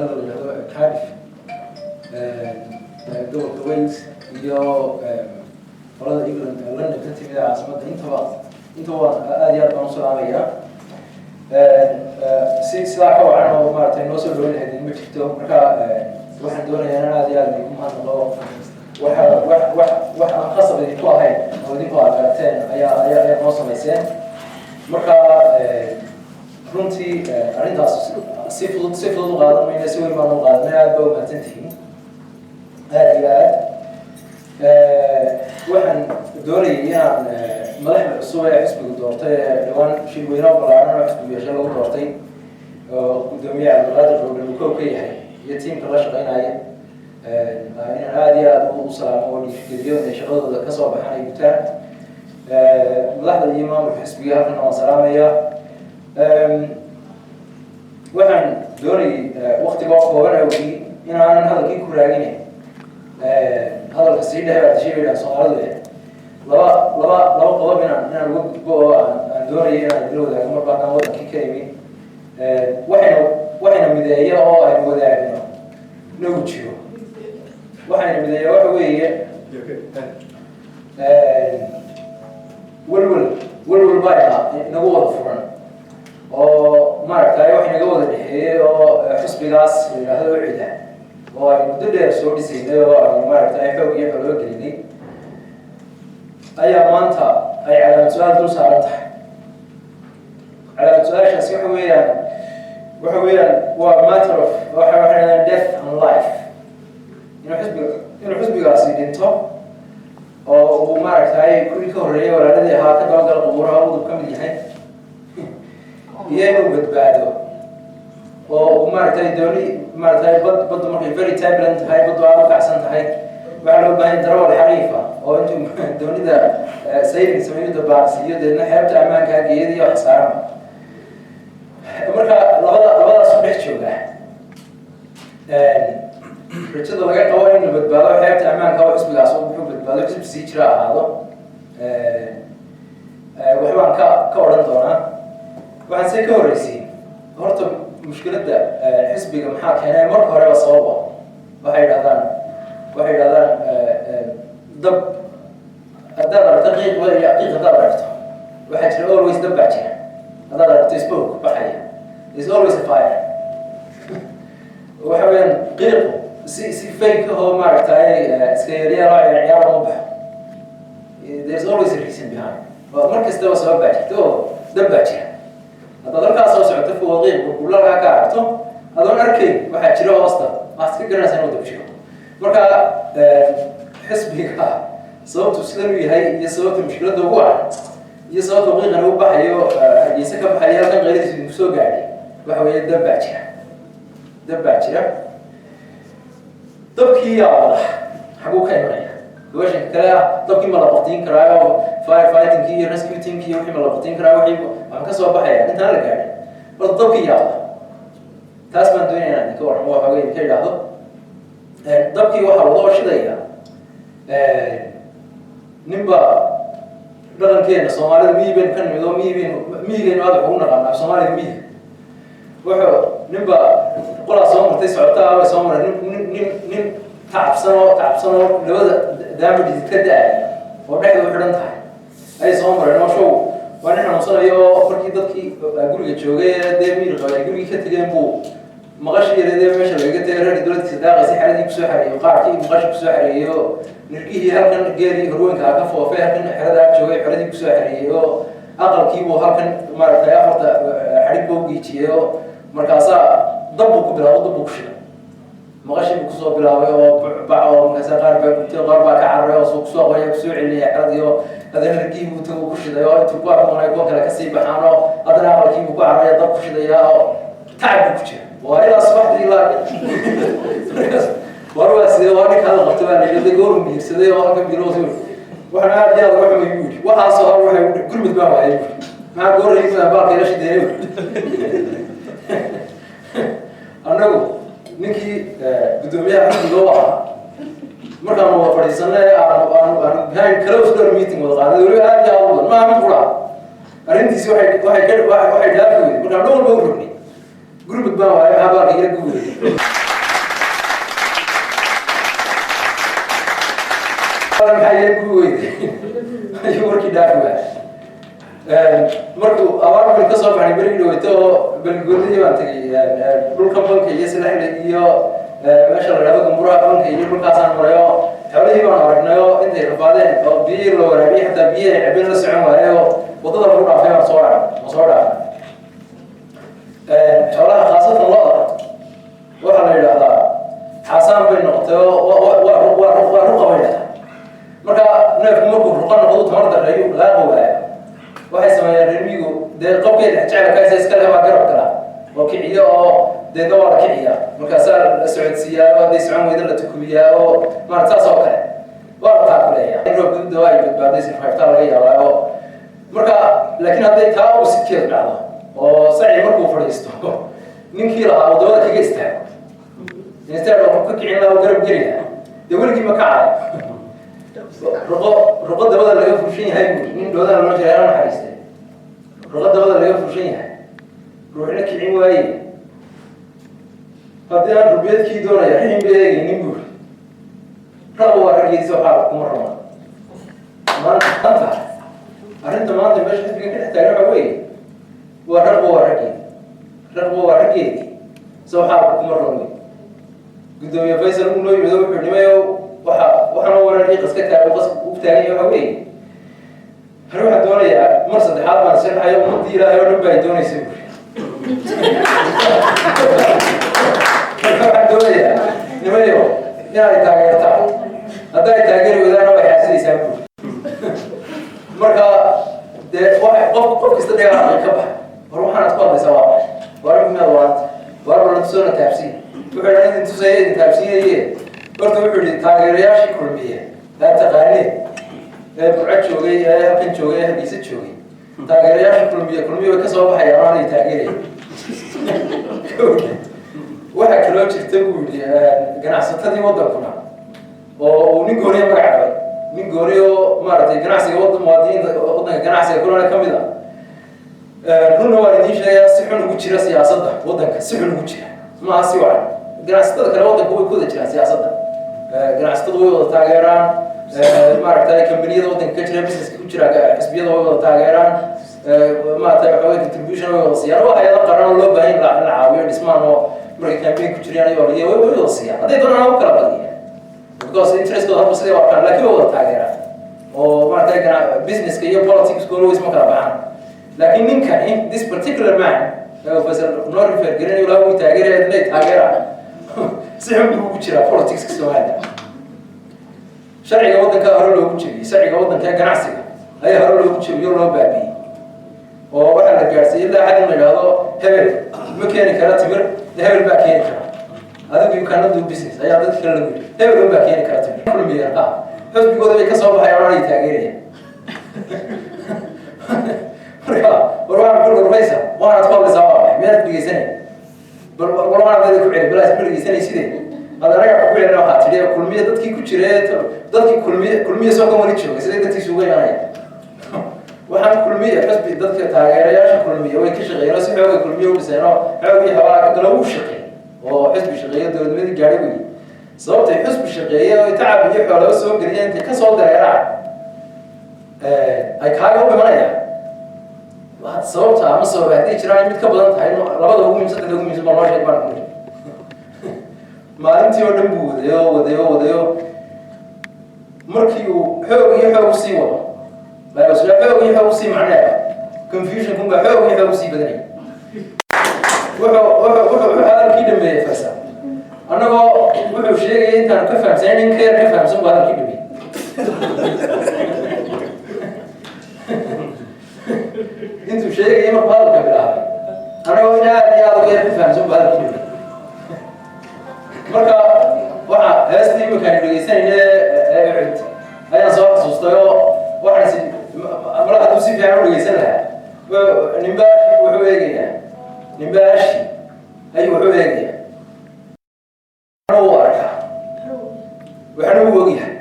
Cardiff gobolka Wales iyo qolada England London ka timid caasimada intaba aad iyo aad baan u salaamayaa sidaa ka wacan oo maaragtay noo soo dhaweyn lahayd ma jirto marka waxaan doonayaa in aad iyo aad idinku mahadnaqo wax aan khasab idinku ahayn oo idinku aad garateen ayaa noo samayseen marka runtii arrintaas si fudud u qaadan mayna si weyn baan u qaadanay aad baa u mahadsantihiin aad iyo aad waxaan doonayay inaan madaxda cusub ee xisbiga doortay dhawaan shirweyne ballaaran oo xisbiga yeesha lagu doortay oo gudoomiye cabdiqaadir roobel uu koob ka yahay iyo tiimka la shaqaynaya inaan aad iyo aad u salaamo oo dhiirigeliyo inay shaqadooda ka soo baxaan ay gutaan madaxda iyo maamulka xisbiga halkan waan salaamayaa waxaan doonayay waqtigoo kooban awgii inaanan hadalkii ku raaginayn hadalka sii dhexe baad sheegayaan Soomaalidu laba qodob inaan uga gudbo oo aan doonayay inaan idin wadaago marka aan wadankii ka imid waxayna mideeya oo aynu wadaagno nagu jiro waxayna mideeya waxa weeye walwal baa inagu wada furan oo maaragtay wax inaga wada dhexeeyay oo xisbigaas la yidhaahdo cida oo ay muddo dheer soo dhisaynay oo aynu maaragtay xoog iyo xoolo gelinay ayaa maanta ay calaamad su-aal dul saaran tahay calaamad su-aashaasi waxa weeyaan waa matter of waxay death and life inuu xisbigaasi dhinto oo uu maaragtay kuwii ka horreeyay walaaladii ahaa ka dabagala qubuuraha udub ka mid yahay iyo inuu badbaado oo uu maaragtay dooni maaragtay baddu markay very turbulent tahay baddu aad u kacsan tahay waxaa loo baahan darawal xariifa oo intuu doonida sayrin sameeyo dabaaqsiiyo deedna xeebta ammaanka geeyada iyo xasaaran marka labadaas u dhex jooga rajada laga qabo in la badbaado xeebta ammaanka oo xisbigaas oo wuxuu badbaado xisbi sii jira ahaado waxbaan ka odhan doonaa waxaan see ka horreysay horta mushkiladda xisbiga maxaa keenay marka horeba sababa waxay yidhahdaan dab haddaad aragto qiiq haddaad aragto waxaa jira always dab baa jira haddaad aragto smoke baxaya is always a fire waxa weeyaan qiiqu si fake oo maaragtay iska yaryaal oo ciyaar uma baxo there's always a reason behind mar kastaba sabab baa jirta oo dab baa jira haddaad halkaas soo socoto fawqiiqu kullagaa ka aragto adoon arkayn waxaa jira hoosta waxaad iska garanaysaa inuu dab jiro marka xisbiga sababtu sidan uu yahay iyo sababta mushkiladda ugu ah iyo sababta qiiqan uu baxayo hargeysa ka baxaya halkan qayladiisa idinku soo gaadhay waxa weeye dab baa jira dabkii yaa wada xaguu ka imanaya gabashanka kale ah dabkii ma la baqtiin karaayo firefightingkii iyo rescue teamkii wixii ma la baqtiin karaayo waxaan ka soo baxaya intaan la gaadhin horta dabkii yaa wada taas baan doonaya inaan idinka warramo waxa weeye ka idhaahdo dabkii waxaa wadoo shidaya ninba dhaqankeena Soomaalida miyigeenu ka nimid oo miyigeenu aad ugu naqaanaa Soomaalida miyiga wuxuu ninba qolaa soo martay socotaa way soo maray nin tacabsan oo labada daamid ka daay oo dhexda u xidhan tahay ay soo mareen oo show waa nin xanuunsanayo oo markii dadkii guriga joogay dee miir qabay gurigii ka tageen buu maqashii yareedee meesha laga tagay reer dowladkiisa daaqaysa xaladii kusoo xareeyo qaarkii maqashi kusoo xareeyo nirkihii halkan geeri horweynka ka foofay halkan xerada joogay xaladii kusoo xareeyo aqalkii buu halkan maaragtay afarta xarig buu giijiyay markaasaa dab buu ku bilaabo dab buu ku shiday maqashii buu kusoo bilaabay oo bac oo markaasaa qaar baa gubtay qaar baa ka cararay oo kusoo qoya kusoo celinaya xeradii oo haddana nirkihii buu tago ku shiday oo intuu ku aqoonay kuwa kale kasii baxaan oo haddana aqalkii buu ku cararaya dab ku shidaya oo tacab buu ku jira وإلى صباح لا وروى سيد وارك هذا قطبان اللي يقولون بيه سيد وارك بيروسون وإحنا هذا يلا روح يقول وحاصل روح يقول كل متباع يقول ما أقول رئيس باقي ليش ده أنا نكى بدومية عند اللواء مرة ما فريسنا أنا هاي كلاوس دور ميتين ولا هذا يقول هذا يا الله ما عم يقول أرنتي سوى واحد كده واحد لا يقول مرة نور بقولني جروب بقى هذا غير جروب maxay ku weyday ayuu warkii dhaafay markuu abaarbil ka soo baxay beri dhaweyto balgoodii baan tagay dhulka banka iyo Sanaag iyo meesha la yiraahdo Gamburaha banka iyo dhulkaasaan marayo xoolihii baan aragnayo intay rafaadeen oo biyo loo waraabiyay xataa biyo ay cabin la socon waayo wadada lagu dhaafay aan soo dhaafay xoolaha khaasatan lo'da waxa la yiraahdaa xasaan bay noqotay waa ruqabayda marka neefku markuu ruqan noqdo tamar dareeyo laaqo waayo waxay sameeyeen reemigu dee qofkeeda jecel ka iska leh garab kala oo kiciyo oo deedna waa la kiciya markaasaa la socodsiiyaa oo hadday socon weyda la tukubiyaa oo maarata saas oo kale waa la taakuleeya roob gududa waa ay badbaaday si fayftaa laga yaabaa oo marka laakiin hadday taa u sidkeed dhacdo oo saci markuu fadhiisto ninkii lahaa wadamada kaga istaago instead of ka kicin lahaa garab geliya dee weligii ma kacay ruqo dabada laga fushan yahay nin dhoodana loo jeeraa naxariistay ruqo dabada laga fushan yahay ruuxna kicin waaye haddii aan rubiyadkii doonaya rixin bay eegaynin buuri raqo waa raggiisa waxaa kuma rama maanta arrinta maanta meesha xisbiga ka dhex taagan waxa weeye waa raqo waa raggeedii se waxaa kuma rama gudoomiye faysal uu noo yimid wuxuu dhimayo waxaan waran qaska taagan waxa weeye har waxaan doonayaa mar saddexaad baan sirxayo ummadii ilaahay oo dhan baa doonaysa buuri waxaan doonayaa nimayo inay taageertaan hadday taageeri wadaana way xaasidaysaa buuri marka dee qof kasta dheeraad ka bax war waxaanaad ku hadlaysaa waa bax war miyaad waanta war la tusoona taabsiin wuxuu dhahay idin tusaya idin taabsiinaye horta wuxuu yidhi taageerayaashii kulmiye aa taqaanee burco joogay halkan joogay hargeysa joogay taageerayaashii kulmiye way ka soo baxayaan aanay taageeraya waxaa kaloo jirta buu yidhi ganacsatadii waddankuna oo uu nin gooniya magac qabay nin gooni oo maaragtay ganacsiga muwaadiniinta waddanka ganacsiga kulana ka mid a runna waan idiin sheegayaa si xun ugu jira siyaasadda waddanka si xun ugu jira maaha si wacan ganacsatada kale waddanka way ku wada jiraan siyaasadda ganacsatadu way wada taageeraan maaragtay kambaniyada waddanka ka jira businesska ku jira xisbiyada way wada taageeraan maaragtay waxa weye contribution way wada siiyaan waa hayado qaran oo loo baahan in la caawiyo dhismaan oo markay campaign ku jiraan ayoo way wada siiyaan hadday doonaan u kala badiyaan because interestkooda hadba siday warkaan laakiin way wada taageeraan oo maaragtay businesska iyo politicska always ma kala baxaan laakiin ninkani this particular man faysal noo refer garanayo ilaa uu taageeraya inay taageeraan si xun buu ugu jiraa politicska Soomaaliya sharciga waddanka hore loogu jebiyey sharciga waddanka ganacsiga ayaa hore loogu jebiyey loo baabiyey oo waxaa la gaarsiiyey ilaa xad in la yidhaahdo hebel ma keeni kara timir hebel baa keeni kara adigu you cannot do business ayaa dadka kale lagu yidhi hebel baa keeni kara timir kulmiya xisbigooda bay ka soo baxayaan oo ay taageerayaan marka war waxaan ku dhurmaysa waxaad ku hadlaysaa waa maxay miyaad dhegeysanay bal waxaan dadka ku celi balaas ma dhegeysanay sidee هذا رجع كل يوم واحد تري كلمية دتك كشريت دتك كلمية سوق ما نتشوف سيد دتك سوق يعني واحد كلمية بس بدتك تاجرياش كلمية ويكش غيره سمعوا كلمية وبسيرة عودي حوالك دلوا شقي وحسب شقية دول مدي جاربي صوت حسب شقية ويتعب يحيى على سوق جريان أنت كصوت دريرة أي كارو بمايا واحد صوت عم صوت هذي شراي متكبرت هاي لبعض هو من سنة هو من زمان ما شيء ما maalintii oo dhan buu wadayo markii uu xoog sii wado baa xoog sii macnaheeda confusion kun baa xoog sii badanay wuxuu hadalkii dhameeyey faysal annagoo wuxuu sheegay intaan ka fahamsanayn in ka fahamsan baa hadalkii dhameeyey intuu sheegay markuu hadalka bilaabay annagoo in aad iyo aad uga ka fahamsan baa hadalkii dhameeyey marka waxa heestii imika aynu dhegeysanayne ayaan soo xasuustay oo waxaan malaha hadduu si fiican u dhegeysan lahaa nimbaashi wuxuu eegayaa nimbaashi ayuu wuxuu eegayaa waxna uu arkaa waxna uu ogyahay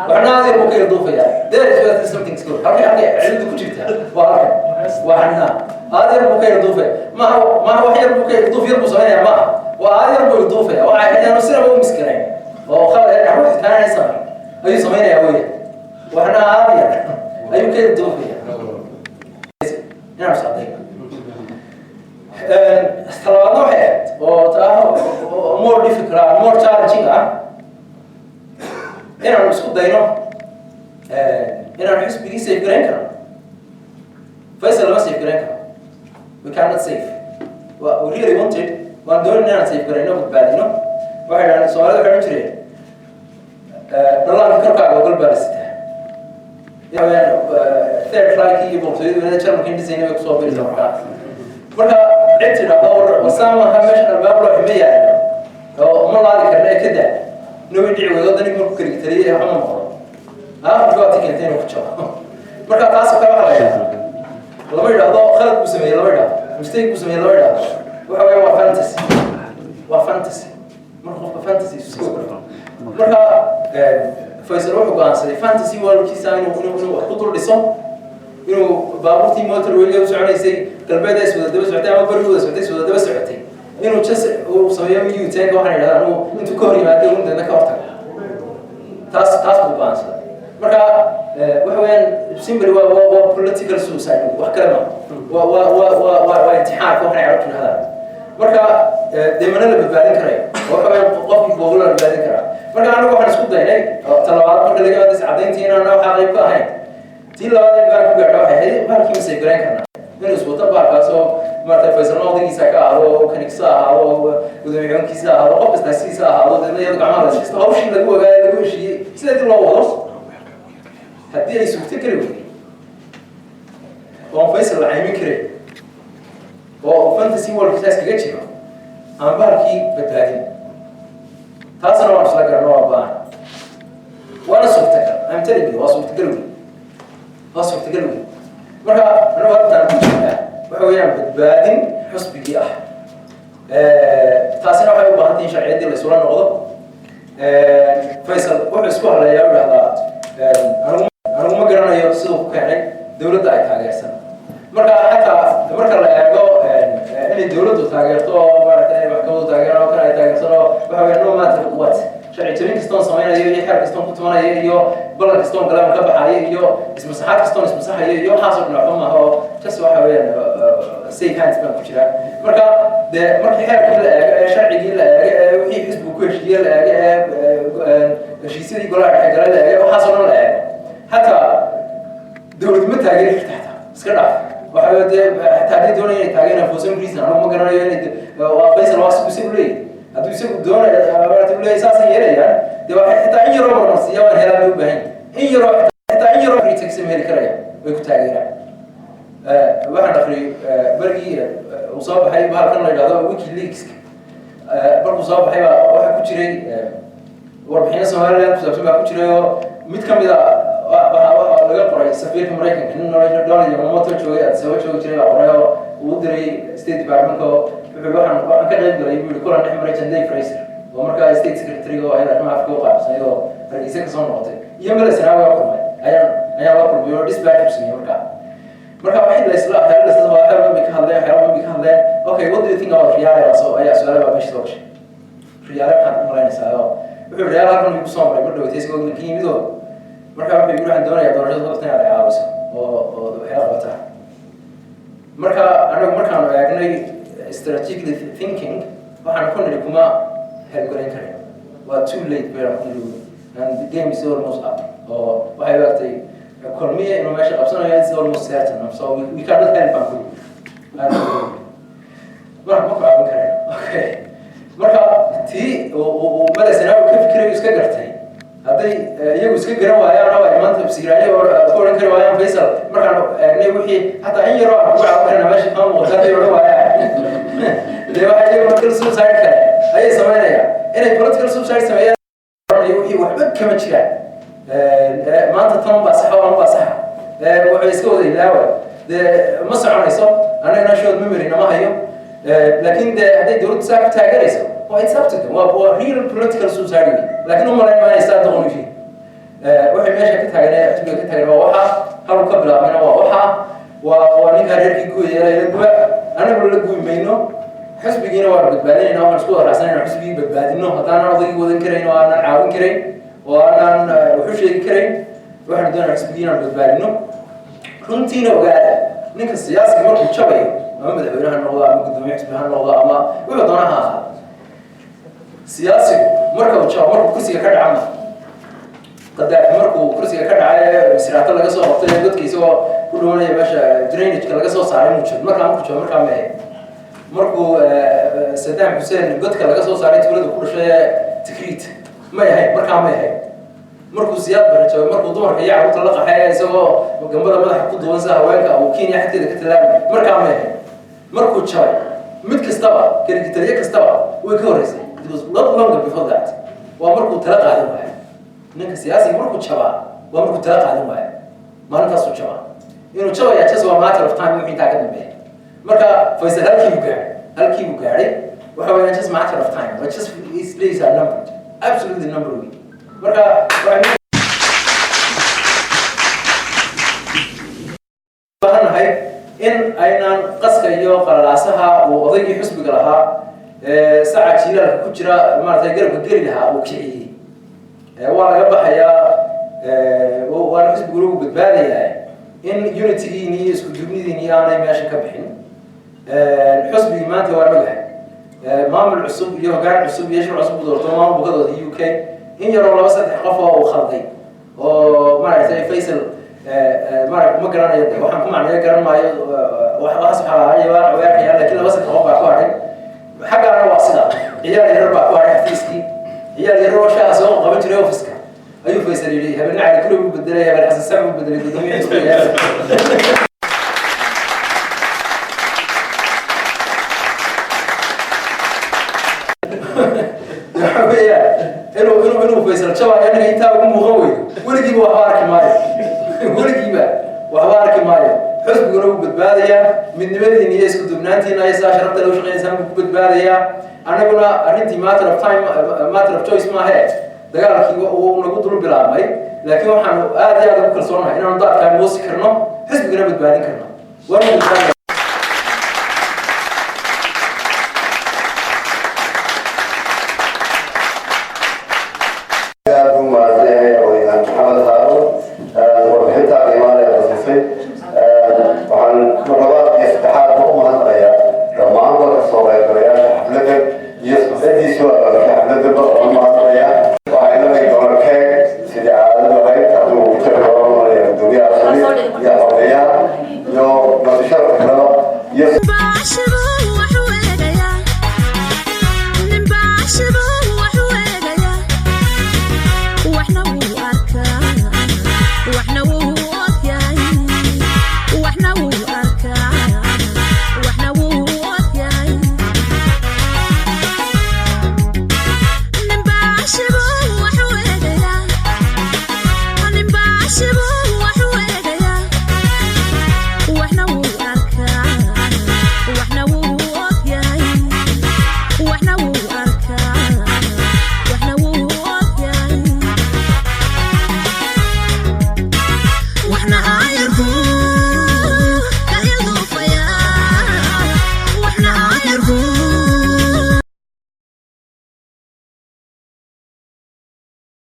waxna adeer buu ka irduufayaa there is where something is good halkay ciladu ku jirtaa waa halkan waxna adeer buu ka irduufaya maha wax yar buu ka irduuf yar buu samaynayaa maaha وهذا يربو يضيفه وعادي أنا سنة مو مسكين أو خلاص يعني روح ثاني سنة أي سمين يا ويا marka more challenging inaan isku dayno inaan xisbigii safe garayn karno Faisal lama safe garayn karo we cannot save we really wanted waan doonay inaan safe garayno badbaadino waxay dhahaan Soomaalida waxay jireen dhallaanka korkaaga oo galbaa sitaa third flight iyo boqortooyadu inay jarmalka indhisayna way kusoo biiraysaa marka cid tidhaahdo wasaama ha meeshan albaab loo ximeeyaa oo ma laadi karna ee ka daa nawi dhici wado dani marku kala taliyay waxma maqlo jawaabti keentay inuu ku jabo marka taas oo kale waxa la yidhaahdo lama yidhaahdo khalad buu sameeyey lama yidhaahdo mistake buu sameeyey lama yidhaahdo waxa weeye waa fantasy marka qofka fantasy isu marka Faisal wuxuu go'aansaday fantasy worldkiisa inuu wax ku dul dhiso inuu baabuurtii motor weli u soconaysay galbeed ay wada daba socotay ama bari wada socotay inuu uu sameeyo miyuu taag waxaan yidhahdaa intuu ka hor yimaado uu dadna ka hortago taas buu go'aansaday marka waxa weeyaan simply waa political suicide wax kale ma waa intixaarka waxay carabtu yidhahdaan marka deemana la badbaadin karay waxa weeyaan qofkii google la badbaadin karaa marka anagu waxaan isku daynay talabaad marka laga hadis cadayntii inaan waxa qayb ka ahayn tii labaad in baan ku gaadho waxay ahayd halkii ma safe garayn karnaa inuu isku tabaarkaas oo marka Faisal noqdigiisa ka aado kanigsa aado gudoomiyahankiisa aado qof istaasiisa aado dadna iyadu gacmaha la siisto hawshii lagu ogaayay lagu heshiiyey sidii loo wado haddii ay suurto geli weyday oo Faisal la caymin karay oo fantasy world-kiisa kaga jiro aan baarkii badbaadin taasna waan isla garanoo waa baahan waana suurtagal I'm telling you waa suurtagal wey marka anagu halkaan ku jirnaa waxa weeyaan badbaadin xusbigii taasina waxay u baahan tahay in sharciyaddii la isula noqdo Faisal wuxuu isku halayaa u dhahdaa anigu ma garanayo siduu ku keenay dowladda ay taageersan marka xataa marka la eego inay dowladdu taageerto oo maaragtay maxkamaddu taageero kan ay taageersano waxa weeyaan no matter what sharci jabin kastoon samaynayo iyo xeer kastoon ku tumanayo iyo ballan kastoon galaam ka baxayo iyo ismasaxaad kastoon ismasaxayo iyo waxaasoo dhan waxba maaha oo jas waxa weeyaan safe hands baan ku jira marka dee markii xeerkii la eego ee sharcigii la eego ee wixii xisbigu ku heshiiye la eego ee heshiisyadii golaha dhexe gala la eego waxaasoo dhan la eego hataa dowlad ma taageeri karta hataa iska dhaaf waxa dee hataa hadday doonaya inay taageeraan for some reason anigu ma garanayo inay waa Faisal waa isagu leeyahay hadduu isagu doonayo leeyahay saasay yeelayaan dee waxay xitaa in yaroo marmarsiiya waan helaa loo baahan in yaroo pretext heli karaya way ku taageeraan waxaan akhriyay bergii uu soo baxay bahalkan la yidhahdo WikiLeaks markuu soo baxay baa waxaa ku jiray warbixino Soomaaliland ku saabsan baa ku jiray oo mid ka mid waxaa laga qoray safiirka Mareykanka nin Donald Yamamoto joogay aad soo joogi jiray baa qoray oo uu diray State Department oo wuxuu waxaan ka qayb galay buu kulan dhex maray Janday Fraser oo markaa State Secretary oo ay arrimaha Afrika u qaabsay oo hargeysa ka soo noqotay iyo meel sanaawi oo kulmay ayaa la kulmay oo dispatch sameeyay marka waxay la isla xeelada waxaa ka hadleen okay what do you think about Riyaale so ayaa su'aalo baa meesha soo gashay Riyaale waxaan malaynaysaa wuxuu Riyaale halkan ku soo maray markuu teesko ka yimid marka wuxuu yiri waxaan doonayaa doorashada dadka inay caawiso oo waxyaabo qabta marka anagu markaan eegnay strategic thinking waxaan ku niri kuma helgarayn karin waa too late baan ku niri and the game is almost up oo waxay waqtay economy inuu meesha qabsanayo is almost certain so we cannot help them ma qaban karin okay marka tii oo madaxsana uu ka fikiray iska gartay hadday iyagu iska garan waayaan oo ay maanta bisiiraayo oo oran kari waayaan Faisal markaan eegnay wixii hatta in yaro aan ku caawinayna meesha aan muuqatay oo waayaan waxay iyagu markii soo saari kare ayay sameynayaan inay political suicide sameeyaan wixii waxba kama jiraan maanta tan baa sax oo baa sax waxay iska wada ilaawa ma soconayso anagana shood memory nama hayo laakiin hadday dowladdu saa ku taageerayso it's up to them waa real political suicide laakiin uma layn maanay saa doqon yihiin waxay meesha ka taageereen xisbiga ka taageereen waa waxa halku ka bilaabmayna waa waa ninka reerkii ku yeelay la guba anagu la gubi mayno xisbigiina waa badbaadinayna waxaan isku waraacsanayna xisbigii badbaadino haddaan odaygi wadan karayn oo aanan caawin karayn oo aanan wuxuu sheegi karayn waxaan doonaa xisbigiina badbaadino runtiina ogaada ninka siyaasiga markuu jabayo ama madaxweynaha noqdo ama gudoomiye xisbi ha noqdo ama wuxuu doonaha ahaa سياسي مركب شو مركب كرسي كذا عمل قد مركب كرسي كذا عاي سرعة الله جسوا قطعين قد كيسوا كلهم يا باشا درينج كلا جسوا صارين مشهد مركب ما هي مركب سدام حسين قد كلا جسوا صارين تولد كل شيء تكريت ما هي مركب ما هي مركب زياد برجع مركب دمر هي عروض طلقة حياة سوا وجنبها مدح قد وانزا هواك أو كينيا حتى إذا كتلام مركب ما هي مركب شاي مد كستبا كان كتريا كستبا ويكوريسي it was not long before that ومركب تلقى على واحد نك سياسي مركب شباب ومركب تلقى على واحد ما نفسه شباب إنه شباب يعتزوا ما تعرف تايم يمكن تاكد به مركب فيصل هل كي بقاري وحاول يعتز ما تعرف تايم but just his plays are numbered absolutely numbered مركب فهنا هاي إن أينان قصك يو قرالاسها وأضيق حسب قلها ساعة جيران كجرا ما تقرب قري لها وكعي وأنا قبل حياة وأنا حسب قلوب بالبادية إن يونتي ني اسكو جبني أنا ماشي كبحين الحسب ما تواربها مام العصب يو قاعد العصب يشرب عصب دورته مام بقدر يو كي إن يرى لبسة حقفة وخلطي وما يعرف فيصل ما قرأنا يده وحنكم عن يقرأ ما وحاسب على أيوة وياك لكن لبسة حقفة كواري حاجة أنا واصلة هي اللي ربع كواري فيسكي هي اللي روى شيء سواء قبل تريه فيسكا أيوة فيصل لي هبنا على كله بدلية بالحسن السبب بدلية بدمية حسبية إنه فيصل شباب يعني أنت أقوم مغوي ولا جيبوا أخبارك معي ولا جيبه وأخبارك معي حسب قلوب بدبادية من نبذ إني يسكت دبنانتي نايسا شربت لو شغل إنسان بدبادية أنا قلنا أرنتي ما ترى تايم ما ترى تشويس ما هي دقالك ونقول ضرب بلا ماي لكن وحنا هذا بكرة صورنا إنه نضاع كان موسى كرنا حسب قلوب بدبادي كرنا